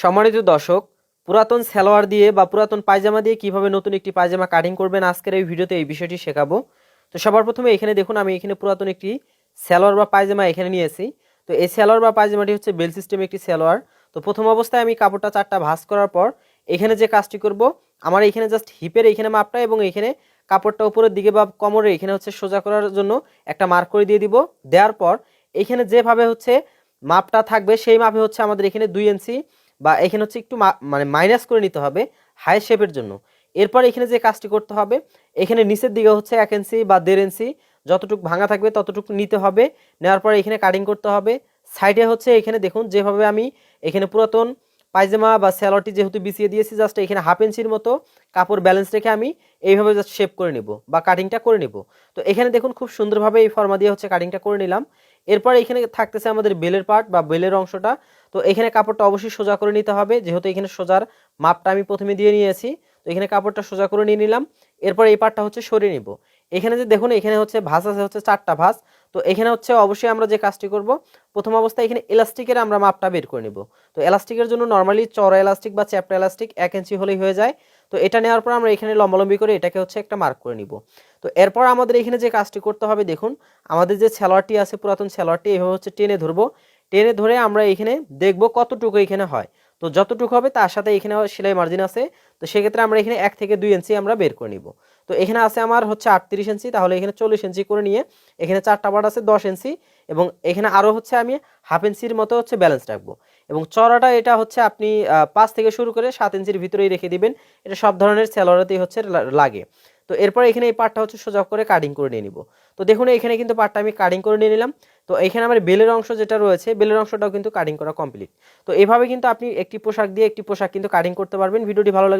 সম্মানিত দর্শক, পুরাতন সালোয়ার দিয়ে বা পুরাতন পায়জামা দিয়ে কিভাবে নতুন একটি পায়জামা কাটিং করবেন আজকের এই ভিডিওতে এই বিষয়টি শেখাবো। তো সবার প্রথমে এখানে দেখুন, আমি এখানে পুরাতন একটি সালোয়ার বা পায়জামা এখানে নিয়েছি। তো এই সালোয়ার বা পায়জামাটি হচ্ছে বেল সিস্টেম একটি সালোয়ার। তো প্রথম অবস্থায় আমি কাপড়টা 4টা ভাঁজ করার পর এখানে যে কাজটি করব, আমার এখানে জাস্ট হিপের এখানে মাপটা এবং এখানে কাপড়টা উপরের দিকে বা কোমরে এখানে হচ্ছে সোজা করার জন্য একটা মার্ক করে দিয়ে দিব। দেওয়ার পর এখানে যেভাবে হচ্ছে মাপটা থাকবে সেই মাপে হচ্ছে আমাদের এখানে 2 ইঞ্চি বা এখানে হচ্ছে একটু মানে মাইনাস করে নিতে হবে হাই শেপের জন্য। এরপর এখানে যে কাজটি করতে হবে, এখানে নিচের দিকে হচ্ছে 1 ইঞ্চি বা 1.5 ইঞ্চি যতটুকু ভাঙা থাকবে ততটুকু নিতে হবে। নেওয়ার পর এখানে কাটিং করতে হবে। সাইডে হচ্ছে এখানে দেখুন, যেভাবে আমি এখানে পুরাতন পায়জামা বা স্যালোয়ারটি যেহেতু বিছিয়ে দিয়েছি, জাস্ট এখানে 1/2 ইঞ্চির মতো কাপড় ব্যালেন্স রেখে আমি এইভাবে জাস্ট শেপ করে নিব বা কাটিংটা করে নিব। তো এখানে দেখুন খুব সুন্দরভাবে এই ফর্মা দিয়ে হচ্ছে কাটিংটা করে নিলাম। এরপর এখানে থাকতেছে আমাদের বেলের পার্ট বা বেলের অংশটা। তো এখানে কাপড়টা অবশ্যই সোজা করে নিতে হবে, যেহেতু এখানে সোজার মাপটা আমি প্রথমে দিয়ে নিয়েছি। তো এখানে কাপড়টা সোজা করে নিয়ে নিলাম। এরপর এই পার্টটা হচ্ছে সরিয়ে নিব। এখানে যে দেখুন, এখানে হচ্ছে ভাঁজ আছে হচ্ছে 4টা ভাঁজ। তো এখানে হচ্ছে অবশ্যই আমরা যে কাজটি করব, প্রথম অবস্থায় এখানে এলাস্টিকের আমরা মাপটা বের করে নিব। তো এলাস্টিকের জন্য নর্মালি চওড়া এলাস্টিক বা চ্যাপ্টা এলাস্টিক 1 ইঞ্চি হলেই হয়ে যায়। তো এটা নেওয়ার পর আমরা এখানে লম্বালম্বি করে এটাকে হচ্ছে একটা মার্ক করে নিব। তো এরপর আমাদের এখানে যে কাজটি করতে হবে, দেখুন আমাদের যে সালোয়ারটি আছে পুরাতন সালোয়ারটি এভাবে হচ্ছে টেনে ধরবো। টেনে ধরে আমরা এখানে দেখব কতটুকু এখানে হয়। তো যতটুকু হবে তার সাথে এখানে সেলাই মার্জিন আছে। তো সেক্ষেত্রে আমরা এখানে 1 থেকে 2 ইঞ্চি আমরা বের করে নিব। তো এখানে আছে আমার হচ্ছে 38 ইঞ্চি, তাহলে এখানে 40 ইঞ্চি করে নিয়ে এখানে 4টা পার্ট আছে 10 ইঞ্চি এবং এখানে আরও হচ্ছে আমি 1/2 ইঞ্চির মতো হচ্ছে ব্যালেন্স রাখবো। এবং চড়াটা এটা হচ্ছে আপনি 5 থেকে শুরু করে 7 ইঞ্চির ভিতরেই রেখে দিবেন। এটা সব ধরনের সালোয়ারেতেই হচ্ছে লাগে। তো এরপর এখানে এই পার্টটা হচ্ছে সোজা করে কাটিং করে নিয়ে নিব। তো দেখুন এখানে কিন্তু পার্টটা আমি কাটিং করে নিয়ে নিলাম। তো এখানে আমার বেলের অংশ যেটা রয়েছে, বেলের অংশটাও কিন্তু কাটিং করা কমপ্লিট। তো এভাবে কিন্তু আপনি একটি পোশাক দিয়ে একটি পোশাক কিন্তু কাটিং করতে পারবেন। ভিডিওটি ভালো লাগলে